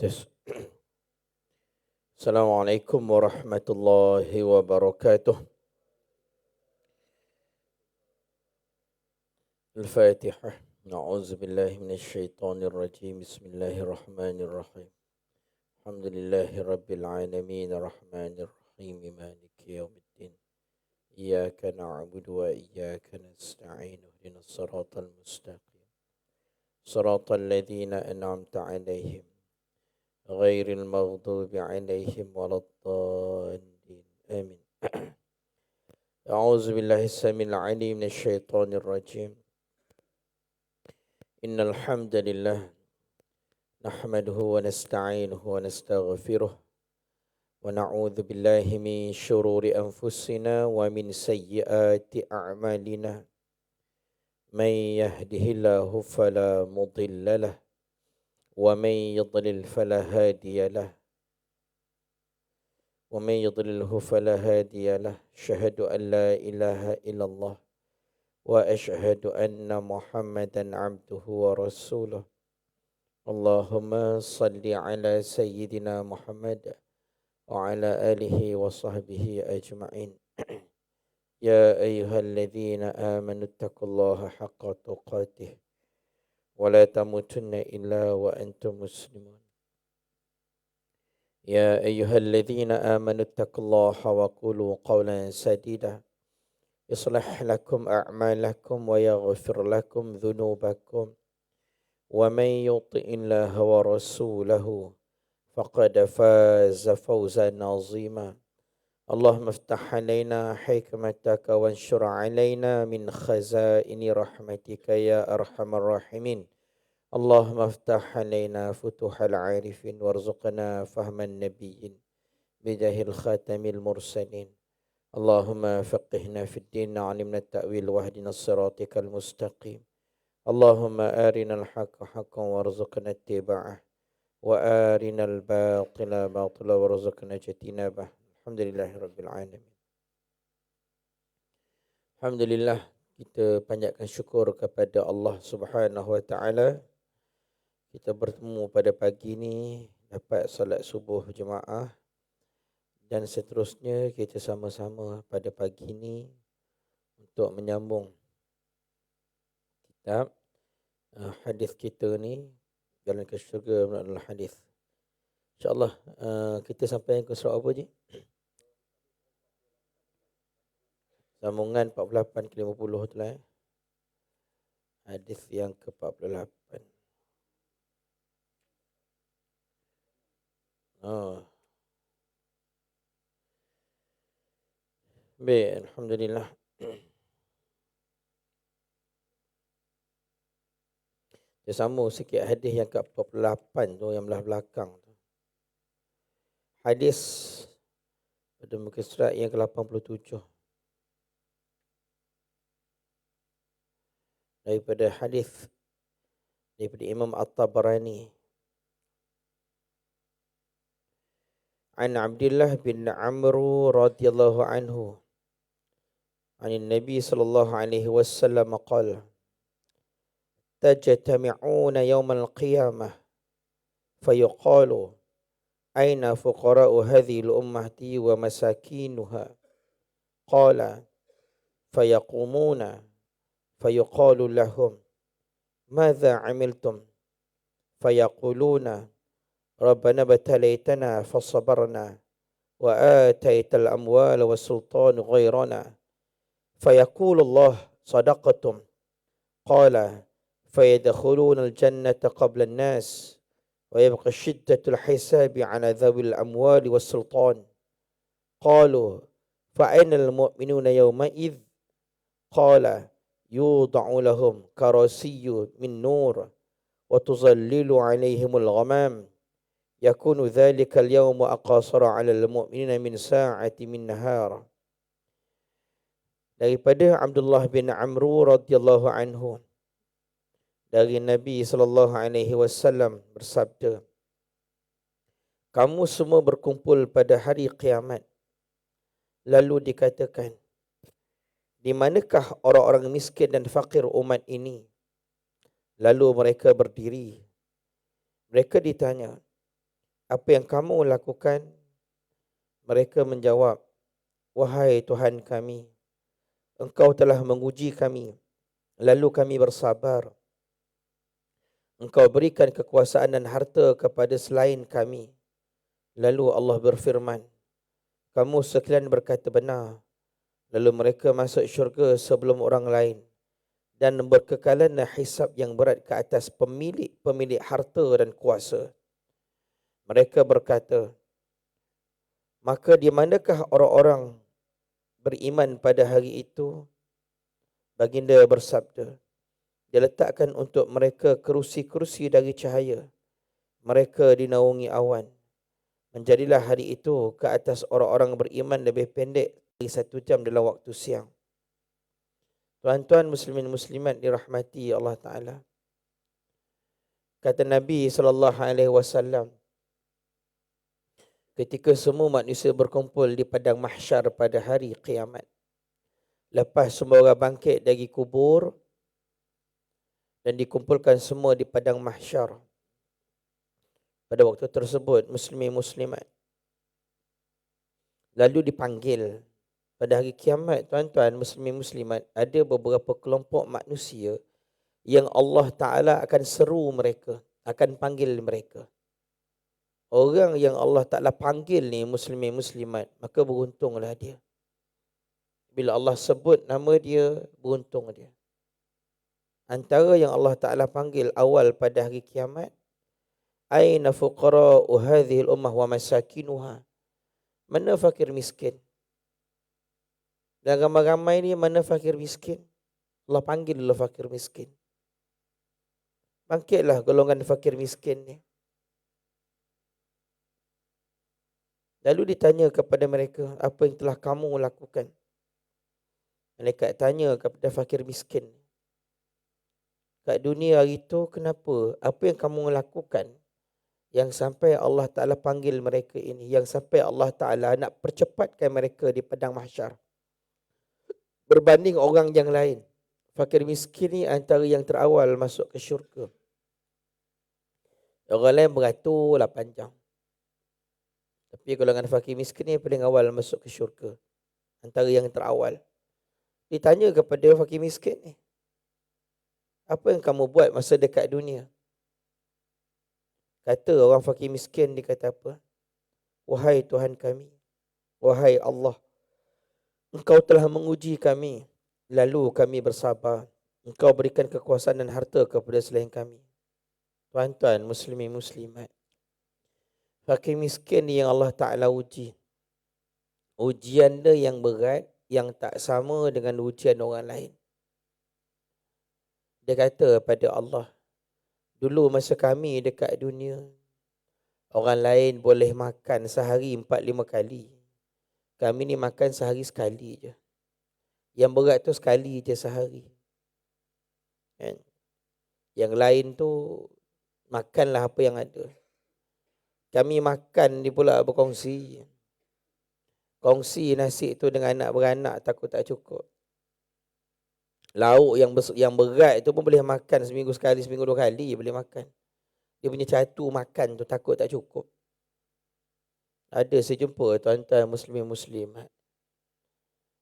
Tes. Assalamualaikum warahmatullahi wabarakatuh. Al-Fatihah. A'udzu billahi minasy syaithanir rajim. Bismillahirrahmanirrahim. Alhamdulillahi rabbil alamin arrahmanir rahim maliki yaumiddin. Iyyaka na'budu wa iyyaka nasta'in. Ihdinas siratal mustaqim. Siratal ladzina an'amta 'alaihim غير المغضوب عليهم ولا الضالين آمين. أعوذ بالله السميع العليم من الشيطان الرجيم. إن الحمد لله نحمده ونستعينه ونستغفره ونعوذ بالله من شرور أنفسنا ومن سيئات أعمالنا من يهده الله فلا مضل له ومن يضلل فلا هادي له أشهد أن لا إله إلا الله وأشهد أن محمدا عبده ورسوله. اللهم صل على سيدنا محمد وعلى آله وصحبه أجمعين. يا أيها الذين آمنوا اتقوا الله حق تقاته ولا تموتن إلا وأنتم مسلمون. يا أيها الذين آمنوا اتقوا الله وقولوا قولا سديدا يصلح لكم أعمالكم ويغفر لكم ذنوبكم ومن يطع الله ورسوله فقد فاز فوزا عظيما. اللهم افتح علينا حكمتك وانشر علينا من خزائن رحمتك يا أرحم الراحمين. اللهم افتح علينا فتوح العارفين وارزقنا فهم النبيين بجاه الخاتم المرسلين. اللهم فقهنا في الدين علمنا التأويل واهدنا الصراطك المستقيم. اللهم آرنا الحق حقا وارزقنا اتباعه وآرنا الباطل باطلا وارزقنا اجتنابه. الحمد لله رب العالمين. Alhamdulillah, kita panjatkan syukur kepada Allah Subhanahu wa taala. Kita bertemu pada pagi ini, dapat salat subuh jemaah, dan seterusnya kita sama-sama pada pagi ini untuk menyambung kitab hadis kita ni, Jalan ke Syurga melalui hadis. InsyaAllah kita sampai ke surah apa je? Sambungan 48 ke 50 tu lah. Hadis yang ke-48. Baik, alhamdulillah. Dia sambung sikit hadis yang ke-48 tu, yang belah belakang tu. Hadis pada muka surat yang ke-87. Daripada Imam At-Tabarani. An Abdullah bin Amr radhiyallahu anhu عن النبي صلى الله عليه وسلم قال: تجتمعون يوم القيامة فيقال أين فقراء هذه الأمة ومساكينها؟ قال: فيقومون فيقال لهم: ماذا عملتم؟ فيقولون: ربنا ابتليتنا فصبرنا وآتيت الأموال والسلطان غيرنا. فيقول الله: صدقتم. قال: فيدخلون الجنة قبل الناس ويبقى شدة الحساب على ذوي الأموال والسلطان. قالوا: فأين المؤمنون يومئذ؟ قال: يوضع لهم كراسي من نور وتظلل عليهم الغمام يكون ذلك اليوم أقاصر على المؤمنين من ساعة من نهار. Daripada Abdullah bin Amr radhiyallahu anhu, dari Nabi sallallahu alaihi wasallam bersabda, kamu semua berkumpul pada hari kiamat. Lalu dikatakan, di manakah orang-orang miskin dan fakir umat ini? Lalu mereka berdiri. Mereka ditanya, apa yang kamu lakukan? Mereka menjawab, wahai Tuhan kami, Engkau telah menguji kami, lalu kami bersabar. Engkau berikan kekuasaan dan harta kepada selain kami. Lalu Allah berfirman, kamu sekalian berkata benar. Lalu mereka masuk syurga sebelum orang lain. Dan berkekalan hisab yang berat ke atas pemilik harta dan kuasa. Mereka berkata, maka di manakah orang-orang beriman pada hari itu? Baginda bersabda, dia letakkan untuk mereka kerusi-kerusi dari cahaya. Mereka dinaungi awan. Menjadilah hari itu ke atas orang-orang beriman lebih pendek dari 1 jam dalam waktu siang. Tuan-tuan muslimin muslimat dirahmati Allah Ta'ala. Kata Nabi SAW, ketika semua manusia berkumpul di padang mahsyar pada hari kiamat, lepas semua orang bangkit dari kubur dan dikumpulkan semua di padang mahsyar, pada waktu tersebut muslimin muslimat lalu dipanggil. Pada hari kiamat, tuan-tuan muslimin muslimat, ada beberapa kelompok manusia yang Allah Ta'ala akan seru mereka, akan panggil mereka. Orang yang Allah Ta'ala panggil ni muslimin muslimat, maka beruntunglah dia. Bila Allah sebut nama dia, beruntung dia. Antara yang Allah Ta'ala panggil awal pada hari kiamat, aina fuqara'u hadhil ummah wa masakinuha. Mana fakir miskin? Dan ramai-ramai ni mana fakir miskin? Allah panggil dulu fakir miskin. Bangkitlah golongan fakir miskin ni. Lalu ditanya kepada mereka, apa yang telah kamu lakukan? Malaikat tanya kepada fakir miskin, kat dunia hari itu kenapa? Apa yang kamu lakukan yang sampai Allah Ta'ala panggil mereka ini, yang sampai Allah Ta'ala nak percepatkan mereka di padang mahsyar berbanding orang yang lain? Fakir miskin ni antara yang terawal masuk ke syurga. Orang lain beraturlah panjang. Tapi golongan fakir miskin ni paling awal masuk ke syurga, antara yang terawal. Ditanya kepada fakir miskin ni, apa yang kamu buat masa dekat dunia? Kata orang fakir miskin, dia kata apa? Wahai Tuhan kami, wahai Allah, Engkau telah menguji kami, lalu kami bersabar. Engkau berikan kekuasaan dan harta kepada selain kami. Tuan-tuan muslimin muslimat, fakir miskin ni yang Allah Ta'ala uji. Ujian dia yang berat, yang tak sama dengan ujian orang lain. Dia kata pada Allah, dulu masa kami dekat dunia, orang lain boleh makan sehari 4-5 kali. Kami ni makan sehari sekali je. Yang berat tu sekali je sehari. Kan? Yang lain tu makanlah apa yang ada. Kami makan ni pula berkongsi. Kongsi nasi tu dengan anak beranak, takut tak cukup. Lauk yang berat tu pun boleh makan seminggu sekali, seminggu 2 kali boleh makan. Dia punya catu makan tu takut tak cukup. Ada saya jumpa tuan-tuan muslimin muslimat,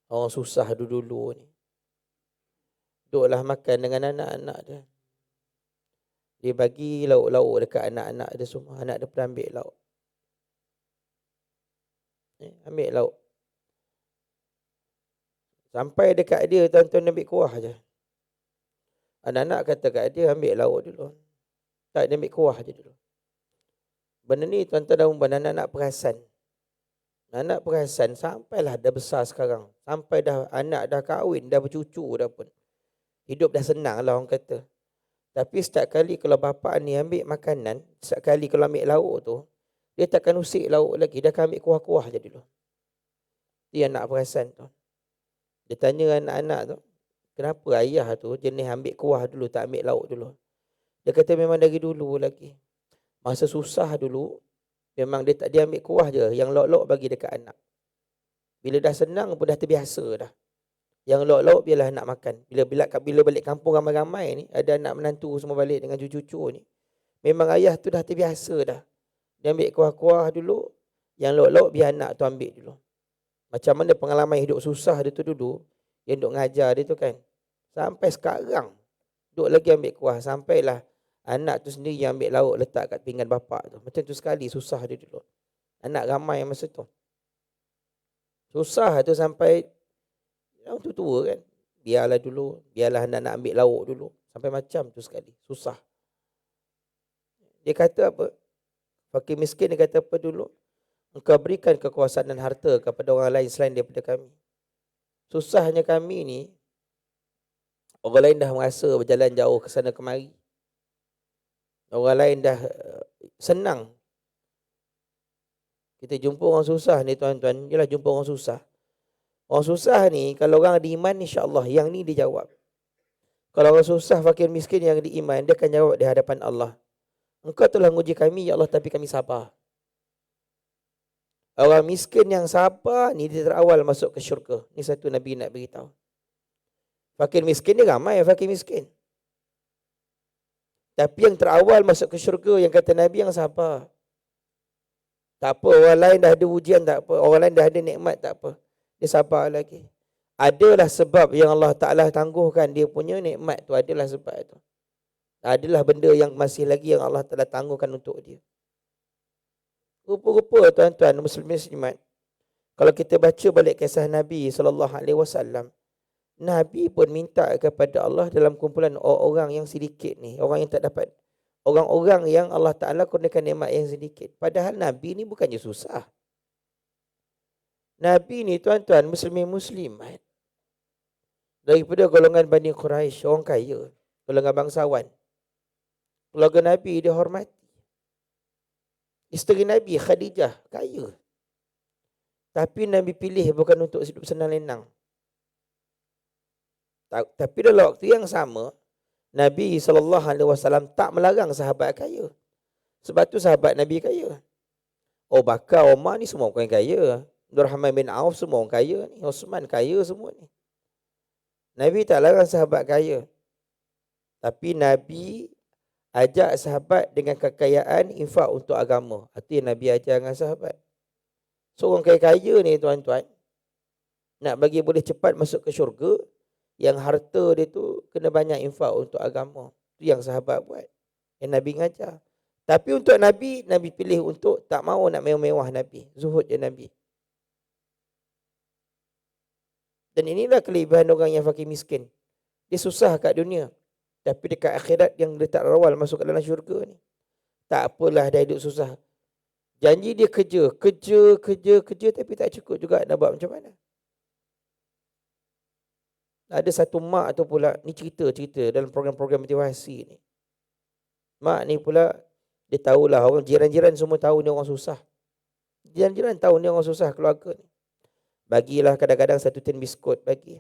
orang susah dulu-dulu ni, duduklah makan dengan anak-anak dia. Dia bagi lauk-lauk dekat anak-anak dia semua. Anak dia pun ambil lauk. Ambil lauk. Sampai dekat dia, tuan-tuan ambil kuah je. Anak-anak kata kat dia, ambil lauk dulu. Tak, dia ambil kuah je dulu. Benda ni tuan-tuan dah umpan, anak-anak perasan. Anak perasan sampailah dah besar sekarang. Sampai dah anak dah kahwin, dah bercucu dah pun. Hidup dah senang lah orang kata. Tapi setiap kali kalau bapa ni ambil makanan, setiap kali kalau ambil lauk tu, dia takkan usik lauk lagi, dia akan ambil kuah-kuah je dulu. Dia anak perasan tu. Dia tanya anak-anak tu, kenapa ayah tu jenis ambil kuah dulu, tak ambil lauk dulu? Dia kata memang dari dulu lagi. Masa susah dulu, memang dia ambil kuah je, yang lauk-lauk bagi dekat anak. Bila dah senang pun dah terbiasa dah. Yang lauk-lauk biarlah anak makan. Bila balik kampung ramai-ramai ni, ada anak menantu semua balik dengan cucu-cucu ni, memang ayah tu dah terbiasa dah. Dia ambil kuah-kuah dulu. Yang lauk-lauk biar anak tu ambil dulu. Macam mana pengalaman hidup susah dia tu dulu. Yang duk ngajar dia tu kan. Sampai sekarang. Duk lagi ambil kuah. Sampailah anak tu sendiri yang ambil lauk letak kat pinggan bapak tu. Macam tu sekali susah dia dulu. Anak ramai masa tu. Susah tu sampai yang tu tua kan. Biarlah dulu. Biarlah anak-anak ambil lauk dulu. Sampai macam tu sekali. Susah. Dia kata apa? Fakir miskin dia kata apa dulu? Engkau berikan kekuasaan dan harta kepada orang lain selain daripada kami. Susahnya kami ni, orang lain dah merasa berjalan jauh ke sana kemari. Orang lain dah senang. Kita jumpa orang susah ni tuan-tuan, ialah jumpa orang susah. Orang susah ni, kalau orang diiman, insya-Allah yang ni dijawab. Kalau orang susah, fakir miskin yang diiman, dia akan jawab di hadapan Allah. Engkau telah menguji kami, ya Allah, tapi kami sabar. Orang miskin yang sabar ni dia terawal masuk ke syurga. Ni satu Nabi nak beritahu. Fakir miskin dia ramai fakir miskin. Tapi yang terawal masuk ke syurga yang kata Nabi yang sabar. Tak apa, orang lain dah ada ujian tak apa. Orang lain dah ada nikmat tak apa. Dia sabar lagi. Adalah sebab yang Allah Ta'ala tangguhkan dia punya nikmat tu. Adalah sebab tu. Adalah benda yang masih lagi yang Allah Ta'ala tangguhkan untuk dia. Rupa-rupa tuan-tuan muslimat. Kalau kita baca balik kisah Nabi SAW, Nabi pun minta kepada Allah dalam kumpulan orang-orang yang sedikit ni. Orang yang tak dapat. Orang-orang yang Allah Ta'ala kurniakan nikmat yang sedikit. Padahal Nabi ni bukannya susah. Nabi ni tuan-tuan muslimat. Daripada golongan Bani Quraisy, orang kaya. Golongan bangsawan. Keluarga Nabi dia hormati. Isteri Nabi Khadijah kaya. Tapi Nabi pilih bukan untuk hidup senang lenang. Tapi dalam waktu yang sama, Nabi SAW tak melarang sahabat kaya. Sebab tu sahabat Nabi kaya. Oh Bakar, Umar ni semua orang kaya. Abdurrahman bin Auf semua orang kaya ni. Osman kaya semua ni. Nabi tak larang sahabat kaya. Tapi Nabi ajak sahabat dengan kekayaan infak untuk agama. Itu yang Nabi ajar dengan sahabat. Seorang kaya-kaya ni tuan-tuan, nak bagi boleh cepat masuk ke syurga, yang harta dia tu kena banyak infak untuk agama. Itu yang sahabat buat. Yang Nabi ngajar. Tapi untuk Nabi, Nabi pilih untuk tak mahu nak mewah-mewah Nabi. Zuhud je Nabi. Dan inilah kelebihan orang yang fakir miskin. Dia susah kat dunia. Tapi dekat akhirat yang letak rawal masuk ke dalam syurga ni. Tak apalah dia hidup susah. Janji dia kerja tapi tak cukup juga nak buat macam mana. Ada satu mak tu pula, ni cerita dalam program-program motivasi ni. Mak ni pula, dia tahulah orang jiran-jiran semua tahu ni orang susah. Jiran-jiran tahu ni orang susah keluarga ni. Bagilah kadang-kadang satu tin biskut bagi.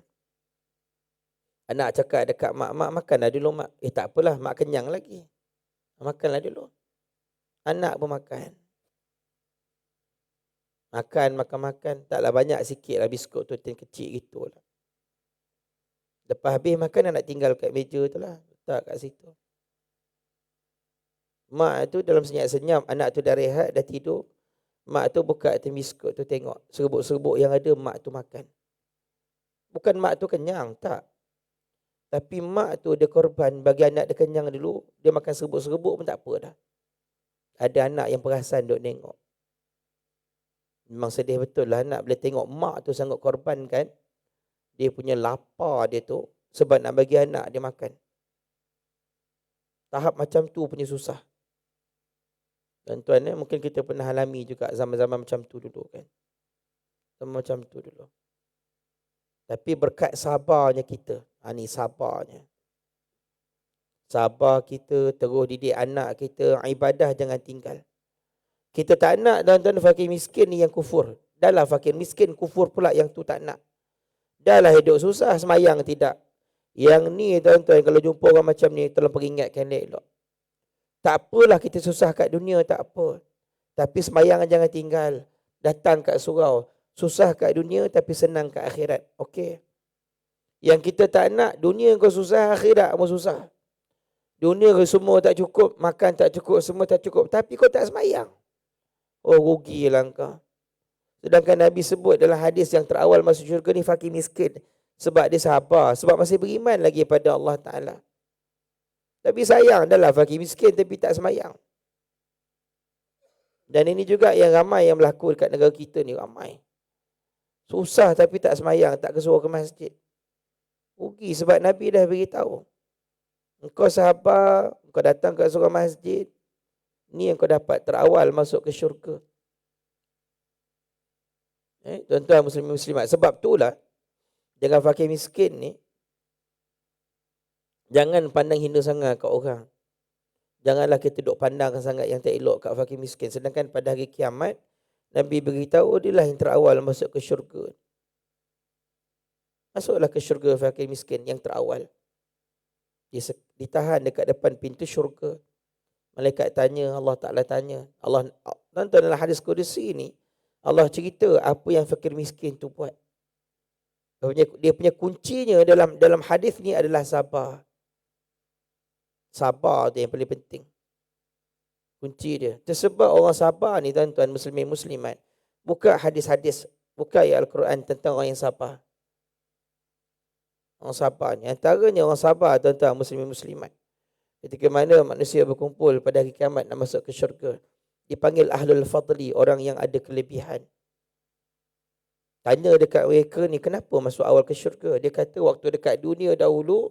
Anak cakap dekat mak, mak makanlah dulu mak. Tak apalah, mak kenyang lagi. Makanlah dulu. Anak pun makan. Makan. Taklah banyak sikit lah biskut tu, tin kecil gitu lah. Lepas habis makan, nak tinggal kat meja tu lah. Letak kat situ. Mak tu dalam senyap-senyap, anak tu dah rehat, dah tidur. Mak tu buka tin biskut tu, tengok serbuk-serbuk yang ada, mak tu makan. Bukan mak tu kenyang, tak. Tapi mak tu dia korban bagi anak dia kenyang dulu. Dia makan serbuk-serbuk pun tak apa dah. Ada anak yang perasan duk tengok. Memang sedih betul lah anak bila tengok mak tu sanggup korbankan dia punya lapar dia tu sebab nak bagi anak dia makan. Tahap macam tu punya susah. Tuan-tuan, mungkin kita pernah alami juga zaman-zaman macam tu dulu kan. Zaman macam tu dulu. Tapi berkat sabarnya kita. Ni sabarnya. Sabar kita, terus didik anak kita, ibadah jangan tinggal. Kita tak nak tuan-tuan fakir miskin ni yang kufur. Dah lah fakir miskin kufur pula yang tu tak nak. Dah lah hidup susah, semayang tidak. Yang ni tuan-tuan kalau jumpa orang macam ni, tolong peringatkan dia elok. Tak apalah kita susah kat dunia, tak apa. Tapi semayang jangan tinggal. Datang kat surau. Susah kat dunia tapi senang kat akhirat. Okey. Yang kita tak nak, dunia kau susah, akhirat kau susah. Dunia kau semua tak cukup, makan tak cukup, semua tak cukup. Tapi kau tak semayang. Oh, rugilah engkau. Sedangkan Nabi sebut dalam hadis yang terawal masuk syurga ni fakir miskin. Sebab dia sabar. Sebab masih beriman lagi pada Allah Ta'ala. Tapi sayang dah lah fakir miskin tapi tak semayang. Dan ini juga yang ramai yang berlaku dekat negara kita ni, ramai. Susah tapi tak semayang, tak kesuruh ke masjid. Rugi sebab Nabi dah beritahu. Engkau sabar, engkau datang ke surau masjid, ni yang kau dapat terawal masuk ke syurga. Tuan-tuan muslimat. Sebab itulah, jangan fakir miskin ni, jangan pandang hina sangat kat orang. Janganlah kita duk pandang sangat yang tak elok kat fakir miskin. Sedangkan pada hari kiamat, Nabi beritahu dia lah yang terawal masuk ke syurga. Masuklah ke syurga fakir miskin yang terawal. Ditahan dekat depan pintu syurga. Malaikat tanya, Allah Ta'ala tanya. Tuan-tuan dalam hadis Qudsi ni, Allah cerita apa yang fakir miskin tu buat. Dia punya kuncinya dalam hadis ni adalah sabar. Sabar tu yang paling penting. Kunci dia. Tersebab orang sabar ni tuan-tuan muslimin-muslimat. Buka hadis-hadis. Buka ayat Al-Quran tentang orang yang sabar. Orang sabar ni. Antaranya orang sabar tuan-tuan muslimin-muslimat. Ketika mana manusia berkumpul pada hari kiamat nak masuk ke syurga. Dipanggil Ahlul Fadli. Orang yang ada kelebihan. Tanya dekat mereka ni, kenapa masuk awal ke syurga? Dia kata waktu dekat dunia dahulu,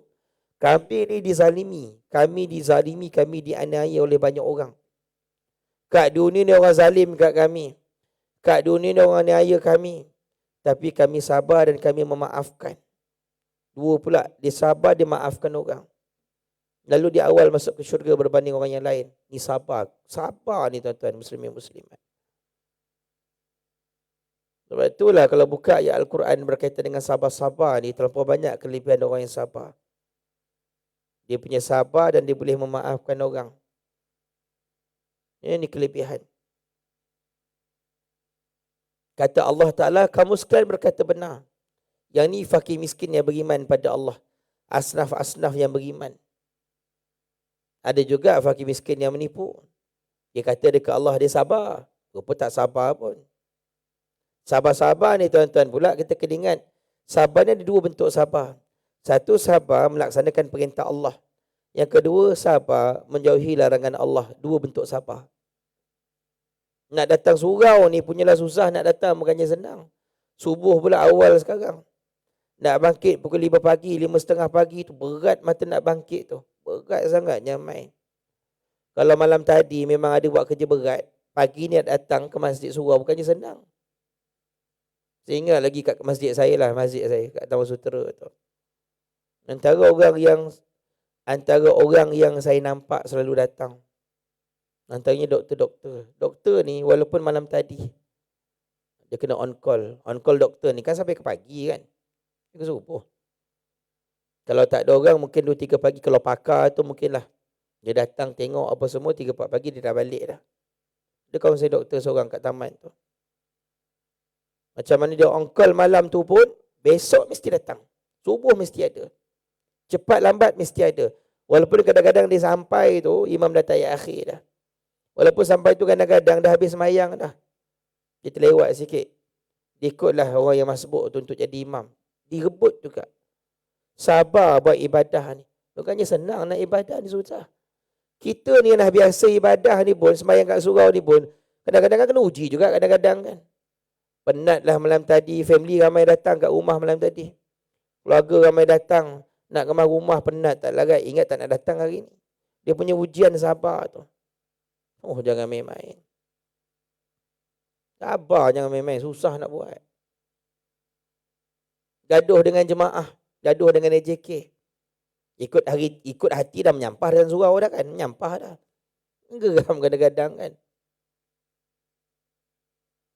kami ni dizalimi. Kami dianiaya oleh banyak orang. Kat dunia ni orang zalim kat kami. Kat dunia ni orang niaya kami. Tapi kami sabar dan kami memaafkan. Dua pula, dia sabar, dia maafkan orang. Lalu dia awal masuk ke syurga berbanding orang yang lain. Ni sabar. Sabar ni tuan-tuan muslimin muslimat. Sebab itulah kalau buka ayat Al-Quran berkaitan dengan sabar-sabar ni, terlampau banyak kelebihan orang yang sabar. Dia punya sabar dan dia boleh memaafkan orang. Ini kelebihan. Kata Allah Ta'ala, kamu sekalian berkata benar. Yang ni fakir miskin yang beriman pada Allah. Asnaf-asnaf yang beriman. Ada juga fakir miskin yang menipu. Dia kata dekat Allah dia sabar. Rupa tak sabar pun. Sabar-sabar ni tuan-tuan pula kita kena ingat. Sabar ni ada dua bentuk sabar. Satu, sabar melaksanakan perintah Allah. Yang kedua, sabar menjauhi larangan Allah. Dua bentuk sabar. Nak datang surau ni punyalah susah, nak datang bukannya senang. Subuh pula awal sekarang. Nak bangkit pukul 5 pagi, 5:30 pagi tu berat mata nak bangkit tu. Berat sangat nyamai. Kalau malam tadi memang ada buat kerja berat, pagi ni nak datang ke masjid surau bukannya senang. Saya ingat lagi kat masjid saya lah, masjid saya kat Taman Sutera tu. Antara orang yang saya nampak selalu datang, antaranya doktor-doktor. Doktor ni walaupun malam tadi dia kena on call. On call doktor ni kan sampai ke pagi kan. Ke subuh. Kalau tak ada orang mungkin 2-3 pagi. Kalau pakar tu mungkin lah. Dia datang tengok apa semua 3-4 pagi dia dah balik dah. Dia kawan saya doktor seorang kat taman tu. Macam mana dia on call malam tu pun, besok mesti datang. Subuh mesti ada. Cepat lambat mesti ada. Walaupun kadang-kadang dia sampai tu, imam dah tayat akhir dah. Walaupun sampai tu kadang-kadang dah habis semayang dah. Dia terlewat sikit. Dia ikutlah orang yang masbuk tu untuk jadi imam. Direbut juga. Sabar buat ibadah ni. Bukannya senang nak ibadah ni, susah. Kita ni yang dah biasa ibadah ni pun, semayang kat surau ni pun, kadang-kadang kan kena uji juga kadang-kadang kan. Penatlah malam tadi, family ramai datang kat rumah malam tadi. Keluarga ramai datang, nak kemas rumah penat tak larat. Ingat tak nak datang hari ni. Dia punya ujian sabar tu. Oh, jangan main-main. Sabar, jangan main-main. Susah nak buat. Gaduh dengan jemaah. Gaduh dengan AJK. Ikut hati dah menyampah dalam surau dah kan. Menyampah dah. Geram kadang-kadang kan.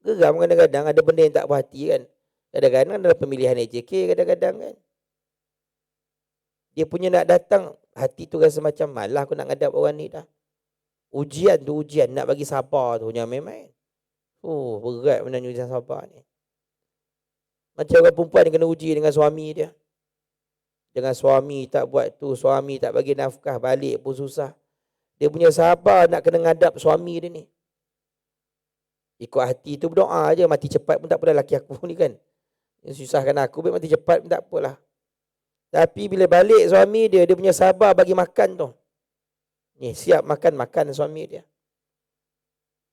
Geram kadang-kadang ada benda yang tak puas hati kan. Kadang-kadang dalam pemilihan AJK kadang-kadang kan. Dia punya nak datang, hati tu rasa macam malah aku nak ngadap orang ni dah. Ujian tu ujian, nak bagi sabar tu, jangan main-main. Oh, berat menanya ujian sabar ni. Macam orang perempuan kena uji dengan suami dia. Dengan suami tak buat tu, suami tak bagi nafkah, balik pun susah. Dia punya sabar nak kena ngadap suami dia ni. Ikut hati tu berdoa je, mati cepat pun tak apalah laki aku ni kan. Yang susahkan aku, biar mati cepat pun tak apalah. Tapi bila balik suami dia, dia punya sabar bagi makan tu. Ni siap makan suami dia.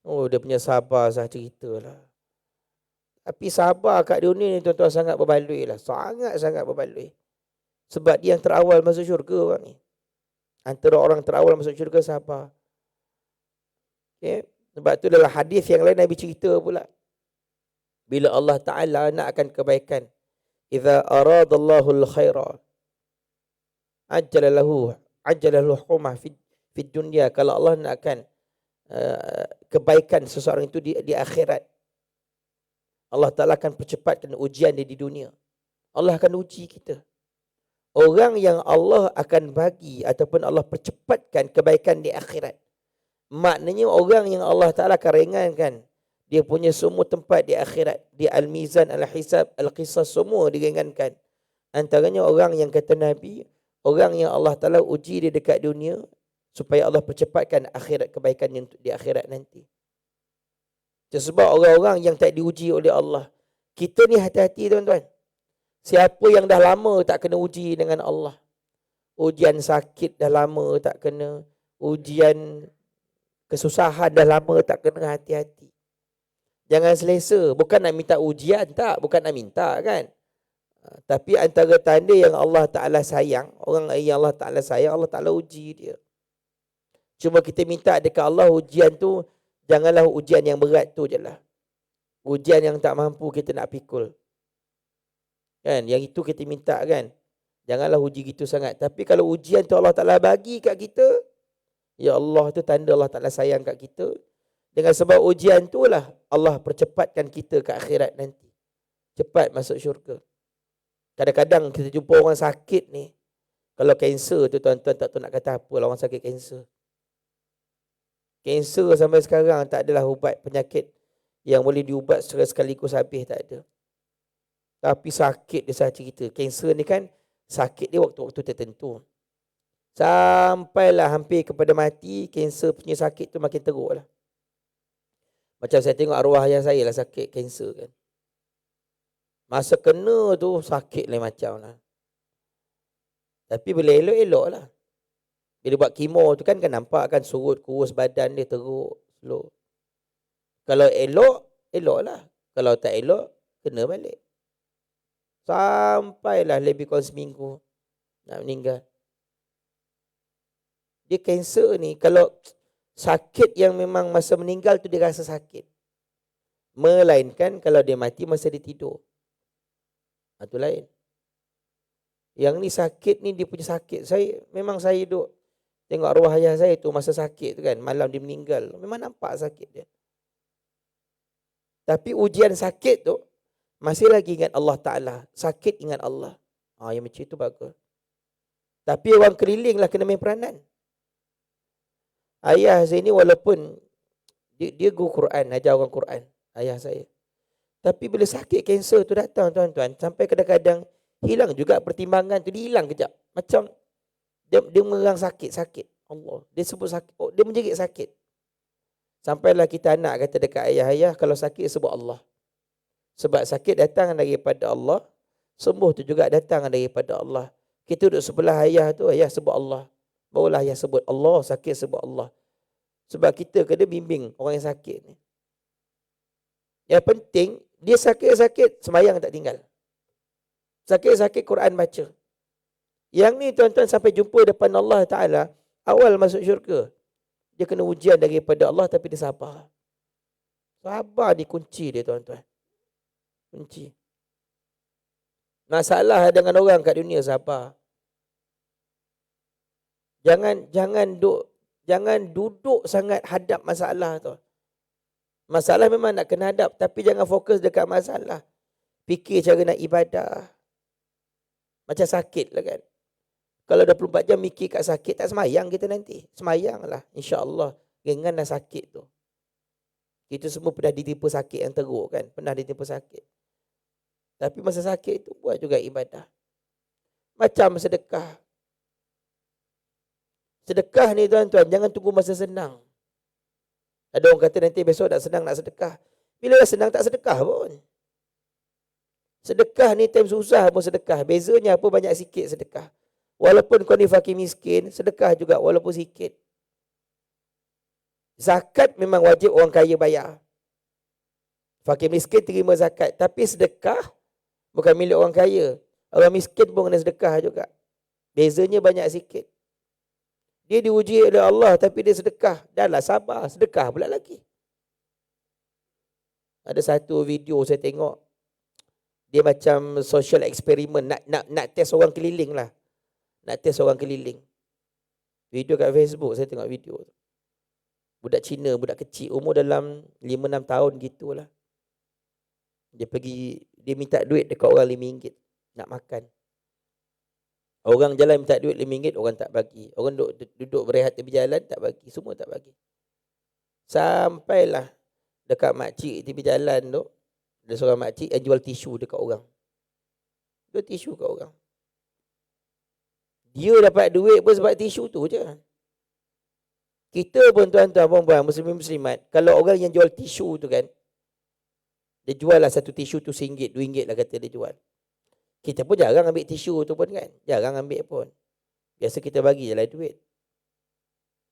Oh, dia punya sabar sah cerita lah. Tapi sabar kat dunia ni tuan-tuan sangat berbaloi lah. Sangat-sangat berbaloi. Sebab dia yang terawal masuk syurga orang ni. Antara orang terawal masuk syurga sabar. Okay? Sebab tu dalam hadis yang lain Nabi cerita pula. Bila Allah Ta'ala nakkan kebaikan. Iza aradallahu al-khaira. Ajjalahu humah fi dunia. Kalau Allah nakkan kebaikan seseorang itu di akhirat. Allah Ta'ala akan percepatkan ujian dia di dunia. Allah akan uji kita. Orang yang Allah akan bagi ataupun Allah percepatkan kebaikan di akhirat. Maknanya orang yang Allah Ta'ala akan ringankan dia punya semua tempat di akhirat. Di Al-Mizan, Al-Hisab, Al-Qisas semua diringankan. Antaranya orang yang kata Nabi, orang yang Allah Ta'ala uji dia dekat dunia supaya Allah percepatkan akhirat kebaikan yang di akhirat nanti. Sebab orang-orang yang tak diuji oleh Allah. Kita ni hati-hati tuan-tuan. Siapa yang dah lama tak kena uji dengan Allah. Ujian sakit dah lama tak kena. Ujian kesusahan dah lama tak kena, hati-hati. Jangan selesa. Bukan nak minta ujian tak. Bukan nak minta kan. Tapi antara tanda yang Allah Ta'ala sayang. Orang yang Allah Ta'ala sayang, Allah Ta'ala uji dia. Cuma kita minta dekat Allah ujian tu. Janganlah ujian yang berat tu je lah. Ujian yang tak mampu kita nak pikul. Kan? Yang itu kita minta kan. Janganlah uji gitu sangat. Tapi kalau ujian tu Allah Ta'ala bagi kat kita. Ya Allah tu tanda Allah Ta'ala sayang kat kita. Dengan sebab ujian tu lah Allah percepatkan kita ke akhirat nanti. Cepat masuk syurga. Kadang-kadang kita jumpa orang sakit ni. Kalau kanser tu tuan-tuan tak tahu nak kata apa lah orang sakit kanser. Kanser sampai sekarang tak adalah ubat penyakit yang boleh diubat secara sekaligus habis, tak ada. Tapi sakit dia saya cerita. Kanser ni kan sakit dia waktu-waktu tertentu. Sampailah hampir kepada mati, kanser punya sakit tu makin teruk lah. Macam saya tengok arwah ayah saya lah sakit kanser kan. Masa kena tu sakit lain macam lah. Tapi bila elok-elok lah. Bila buat kemo tu kan nampak kan surut kurus badan dia teruk, slow. Kalau elok, elok lah. Kalau tak elok, kena balik. Sampailah lebih kurang seminggu nak meninggal. Dia kanser ni, kalau sakit yang memang masa meninggal tu dia rasa sakit. Melainkan kalau dia mati masa dia tidur. Itu lain. Yang ni sakit ni dia punya sakit. Saya duduk tengok arwah ayah saya tu masa sakit tu kan. Malam dia meninggal. Memang nampak sakit dia. Tapi ujian sakit tu masih lagi ingat Allah Ta'ala. Sakit ingat Allah. Yang macam itu bagus. Tapi orang keliling lah kena main peranan. Ayah saya ni walaupun dia guru Quran, ajar orang Quran. Ayah saya. Tapi bila sakit kanser tu datang tuan-tuan. Sampai kadang-kadang hilang juga pertimbangan tu. Dia hilang kejap. Macam dia merang sakit. Allah. Dia sebut sakit. Oh, dia menjerit sakit. Sampailah kita anak kata dekat ayah-ayah. Kalau sakit sebut Allah. Sebab sakit datang daripada Allah. Sembuh tu juga datang daripada Allah. Kita duduk sebelah ayah tu. Ayah sebut Allah. Barulah ayah sebut Allah. Sakit sebut Allah. Sebab kita kena bimbing orang yang sakit ni. Yang penting. Dia sakit-sakit. Semayang tak tinggal. Sakit-sakit Quran baca. Yang ni tuan-tuan sampai jumpa depan Allah Ta'ala. Awal masuk syurga. Dia kena ujian daripada Allah tapi dia sabar. Sabar ni kunci dia tuan-tuan. Kunci. Masalah dengan orang kat dunia sabar. Jangan duduk sangat hadap masalah tu. Masalah memang nak kena hadap tapi jangan fokus dekat masalah. Fikir cara nak ibadah. Macam sakit lah kan. Kalau 24 jam mikir kat sakit, tak semayang kita nanti. Semayang lah, insya-Allah. Ringan dah sakit tu. Kita semua pernah ditipu sakit yang teruk kan. Pernah ditipu sakit. Tapi masa sakit tu buat juga ibadah. Macam sedekah. Sedekah ni tuan-tuan, jangan tunggu masa senang. Ada orang kata nanti besok nak senang nak sedekah. Bila dah senang tak sedekah pun. Sedekah ni time susah pun sedekah. Bezanya apa? Banyak sikit sedekah. Walaupun kau ni fakir miskin, sedekah juga walaupun sikit. Zakat memang wajib orang kaya bayar. Fakir miskin terima zakat. Tapi sedekah bukan milik orang kaya. Orang miskin pun kena sedekah juga. Bezanya banyak sikit. Dia diuji oleh Allah tapi dia sedekah. Dah lah sabar, sedekah pula lagi. Ada satu video saya tengok. Dia macam social experiment. Nak test orang keliling lah. Nak test orang keliling. Video kat Facebook, saya tengok video. Budak Cina, budak kecil, umur dalam 5-6 tahun gitulah. Dia minta duit dekat orang RM5 nak makan. Orang jalan minta duit RM5, orang tak bagi. Orang duduk berehat tepi jalan, tak bagi. Semua tak bagi. Sampailah dekat makcik tepi jalan tu, ada seorang makcik yang jual tisu dekat orang. Jual tisu kat orang. Dia dapat duit pun sebab tisu tu je. Kita pun tuan-tuan, puan-puan, muslimin-muslimat, kalau orang yang jual tisu tu kan, dia jual lah satu tisu tu RM1, RM2 lah kata dia jual. Kita pun jarang ambil tisu tu pun kan. Jarang ambil pun. Biasa kita bagi je lah duit.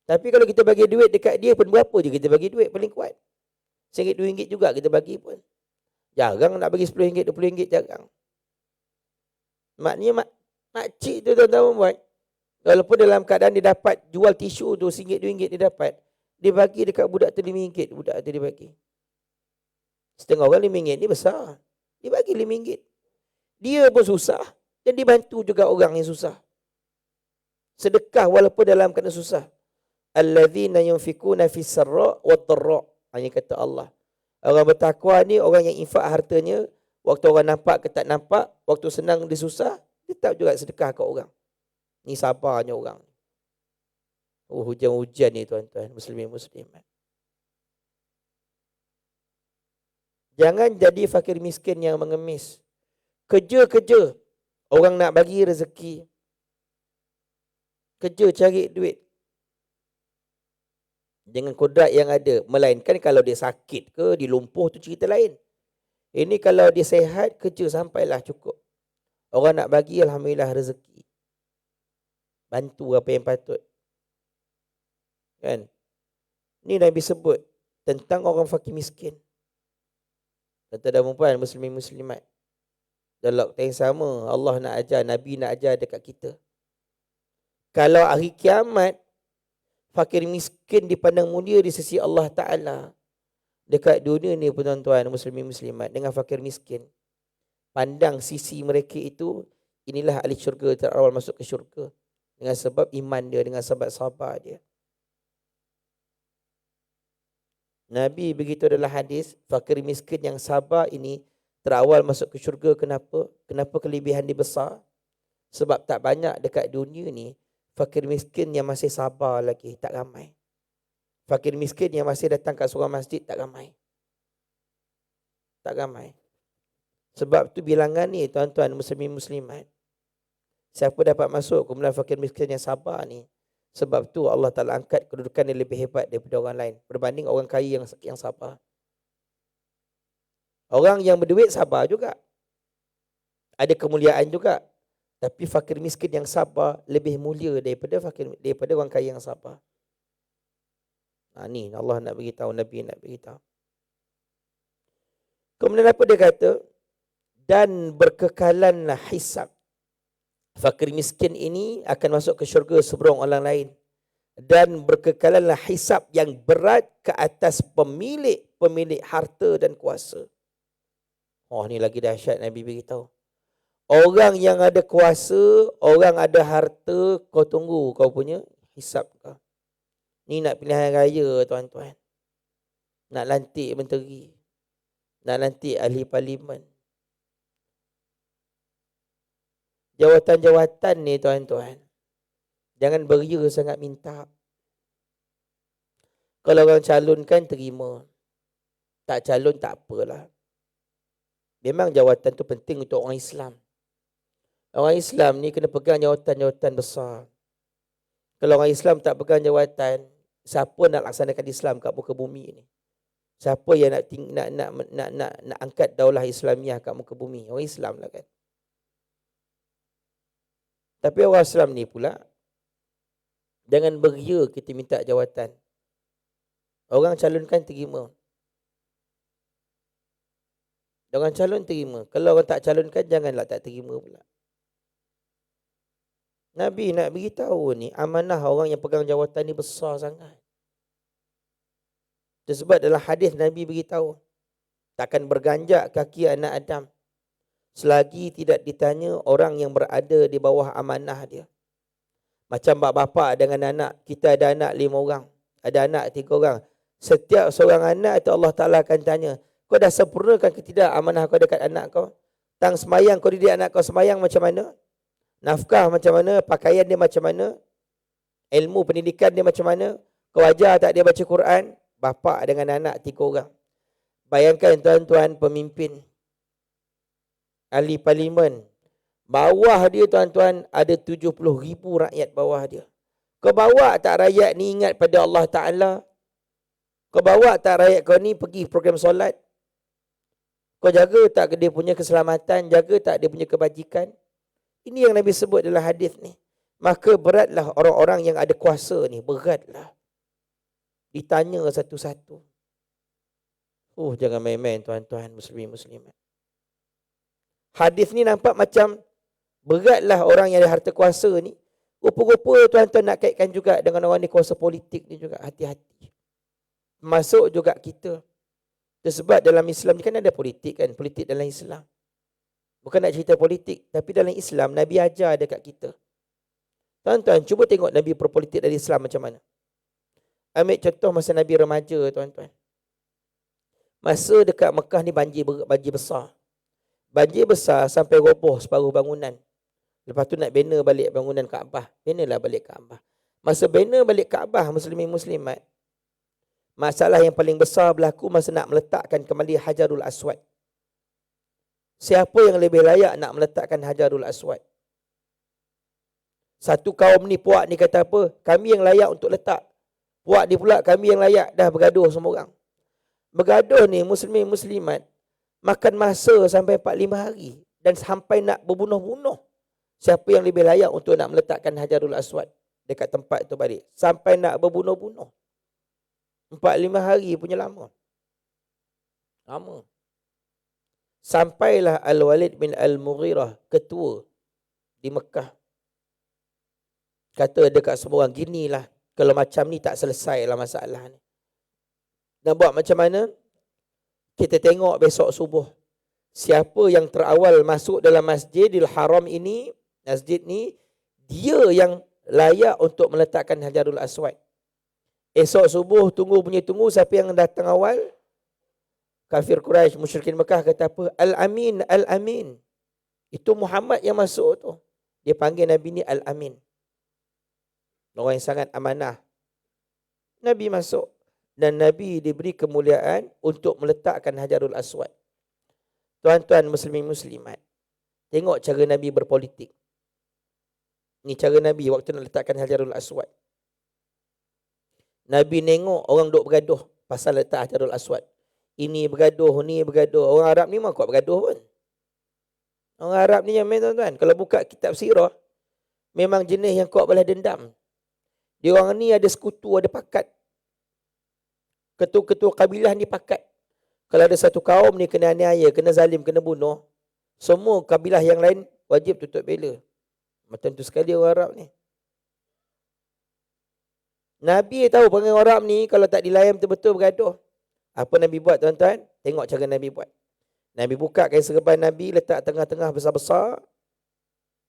Tapi kalau kita bagi duit dekat dia pun berapa je kita bagi duit paling kuat. RM1, RM2 juga kita bagi pun. Jarang nak bagi RM10, RM20, jarang. Maknanya makcik tu tuan-tuan buat. Walaupun dalam keadaan dia dapat jual tisu tu RM1, RM2 dia dapat. Dia bagi dekat budak tu RM5. Budak tu dia bagi. Setengah orang RM5 ni besar. Dia bagi RM5. Dia pun susah. Dan dibantu juga orang yang susah. Sedekah walaupun dalam keadaan susah. Alladzina yunfikuna fis sarra' wad dharra'. Hanya kata Allah. Orang bertakwa ni orang yang infak hartanya. Waktu orang nampak ke tak nampak. Waktu senang dia susah. Tetap juga sedekah kat orang. Ni sabarnya orang. Oh, hujan-hujan ni tuan-tuan. Muslimin-muslimat. Jangan jadi fakir miskin yang mengemis. Kerja-kerja. Orang nak bagi rezeki. Kerja cari duit. Dengan kodrat yang ada. Melainkan kalau dia sakit ke, dia lumpuh tu cerita lain. Ini kalau dia sehat, kerja sampailah cukup. Orang nak bagi, alhamdulillah rezeki. Bantu apa yang patut. Kan? Ni Nabi sebut tentang orang fakir miskin. Kata dan perempuan, muslimin-muslimat. Dalam waktu yang sama, Allah nak ajar, Nabi nak ajar dekat kita. Kalau hari kiamat, fakir miskin dipandang mulia di sisi Allah Ta'ala. Dekat dunia ni tuan-tuan, muslimin-muslimat, dengan fakir miskin. Pandang sisi mereka itu, inilah ahli syurga terawal masuk ke syurga. Dengan sebab iman dia, dengan sebab sabar dia. Nabi begitu adalah hadis, fakir miskin yang sabar ini terawal masuk ke syurga. Kenapa? Kenapa kelebihan dia besar? Sebab tak banyak dekat dunia ni fakir miskin yang masih sabar lagi, tak ramai. Fakir miskin yang masih datang kat seorang masjid, tak ramai. Tak ramai. Sebab tu bilangan ni tuan-tuan muslimin muslimat. Siapa dapat masuk kumpulan fakir miskin yang sabar ni, sebab tu Allah Ta'ala angkat kedudukan dia lebih hebat daripada orang lain berbanding orang kaya yang sabar. Orang yang berduit sabar juga. Ada kemuliaan juga. Tapi fakir miskin yang sabar lebih mulia daripada orang kaya yang sabar. Ni Allah nak beritahu, Nabi nak beritahu. Kemudian apa dia kata? Dan berkekalanlah hisab. Fakir miskin ini akan masuk ke syurga sebelum orang lain. Dan berkekalanlah hisab yang berat ke atas pemilik harta dan kuasa. Oh, ni lagi dahsyat Nabi beritahu. Orang yang ada kuasa, orang ada harta, kau tunggu kau punya hisab kau. Ni nak pilihan raya tuan-tuan. Nak lantik menteri. Nak lantik ahli parlimen. Jawatan-jawatan ni tuan-tuan. Jangan beria sangat minta. Kalau orang calonkan, terima. Tak calon, tak apalah. Memang jawatan tu penting untuk orang Islam. Orang Islam ni kena pegang jawatan-jawatan besar. Kalau orang Islam tak pegang jawatan, siapa nak laksanakan Islam kat muka bumi ni? Siapa yang nak angkat daulah Islamiah kat muka bumi? Orang Islam lah kan. Tapi orang Islam ni pula, jangan beria kita minta jawatan. Orang calonkan terima. Orang calon terima. Kalau orang tak calonkan, janganlah tak terima pula. Nabi nak beritahu ni, amanah orang yang pegang jawatan ni besar sangat. Sebab dalam hadis Nabi beritahu, takkan berganjak kaki anak Adam selagi tidak ditanya orang yang berada di bawah amanah dia. Macam bapa dengan anak, kita ada anak 5 orang, ada anak 3 orang. Setiap seorang anak itu Allah Ta'ala akan tanya, kau dah sempurnakan ke tidak amanah kau dekat anak kau? Tang semayang kau didik anak kau semayang macam mana? Nafkah macam mana? Pakaian dia macam mana? Ilmu pendidikan dia macam mana? Kau ajar tak dia baca Quran? Bapa dengan anak 3 orang. Bayangkan tuan-tuan pemimpin, ahli parlimen, bawah dia tuan-tuan ada 70,000 rakyat bawah dia. Kau bawa tak rakyat ni ingat pada Allah Ta'ala? Kau bawa tak rakyat kau ni pergi program solat? Kau jaga tak dia punya keselamatan? Jaga tak dia punya kebajikan? Ini yang Nabi sebut dalam hadis ni. Maka beratlah orang-orang yang ada kuasa ni. Beratlah. Ditanya satu-satu. Jangan main-main tuan-tuan muslimin-muslimat. Hadis ni nampak macam beratlah orang yang ada harta kuasa ni. Rupa-rupa tuan-tuan nak kaitkan juga dengan orang ni kuasa politik ni juga. Hati-hati. Masuk juga kita. Sebab dalam Islam ni kan ada politik kan. Politik dalam Islam. Bukan nak cerita politik. Tapi dalam Islam, Nabi ajar dekat kita. Tuan-tuan, cuba tengok Nabi berpolitik dari Islam macam mana. Ambil contoh masa Nabi remaja, tuan-tuan. Masa dekat Mekah ni banjir besar. Banjir besar sampai roboh separuh bangunan. Lepas tu nak bina balik bangunan Kaabah. Binalah balik Kaabah. Masa bina balik Kaabah, muslimin-muslimat, masalah yang paling besar berlaku masa nak meletakkan kembali Hajarul Aswad. Siapa yang lebih layak nak meletakkan Hajarul Aswad? Satu kaum ni, puak ni kata apa? Kami yang layak untuk letak. Puak ni pula, kami yang layak. Dah bergaduh semua orang. Bergaduh ni muslimin-muslimat makan masa sampai 4-5 hari. Dan sampai nak berbunuh-bunuh. Siapa yang lebih layak untuk nak meletakkan Hajarul Aswad dekat tempat tu balik. Sampai nak berbunuh-bunuh. 4-5 hari punya lama. Lama. Sampailah Al-Walid bin Al-Mughirah, ketua di Mekah. Kata dekat semua orang, ginilah. Kalau macam ni tak selesai lah masalah ni. Nak buat macam mana? Kita tengok besok subuh. Siapa yang terawal masuk dalam Masjidil Haram ini, masjid ni, dia yang layak untuk meletakkan Hajarul Aswad. Esok subuh tunggu siapa yang datang awal? Kafir Quraisy, musyrikin Mekah kata apa? Al-Amin, Al-Amin. Itu Muhammad yang masuk tu. Dia panggil Nabi ni Al-Amin. Orang yang sangat amanah. Nabi masuk. Dan Nabi diberi kemuliaan untuk meletakkan Hajarul Aswad. Tuan-tuan muslimin-muslimat, tengok cara Nabi berpolitik. Ni cara Nabi waktu nak letakkan Hajarul Aswad. Nabi nengok orang duk bergaduh pasal letak Hajarul Aswad. Ini bergaduh, ni bergaduh. Orang Arab ni memang kuat bergaduh pun. Orang Arab ni yang main tuan-tuan. Kalau buka kitab sirah, memang jenis yang kuat balas dendam. Dia orang ni ada sekutu, ada pakat. Ketua-ketua kabilah ni pakat. Kalau ada satu kaum ni kena aniaya, kena zalim, kena bunuh, semua kabilah yang lain wajib tutup bela. Macam tu sekali orang Arab ni. Nabi tahu perangai orang Arab ni kalau tak dilayan betul-betul bergaduh. Apa Nabi buat tuan-tuan? Tengok cara Nabi buat. Nabi buka kain serban Nabi, letak tengah-tengah besar-besar.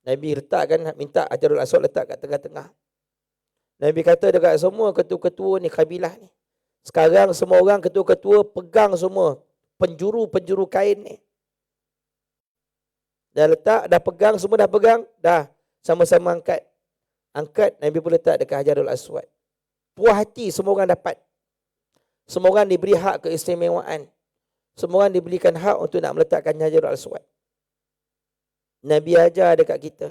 Nabi letakkan, minta Hajarul Aswad letak kat tengah-tengah. Nabi kata dekat semua ketua-ketua ni, kabilah ni, sekarang semua orang ketua-ketua pegang semua penjuru-penjuru kain ni. Dah letak, dah pegang, semua dah pegang, dah sama-sama angkat. Angkat, Nabi pun letak dekat Hajarul Aswad. Puas hati semua orang dapat. Semua orang diberi hak keistimewaan. Semua orang diberikan hak untuk nak meletakkan Hajarul Aswad. Nabi ajar dekat kita.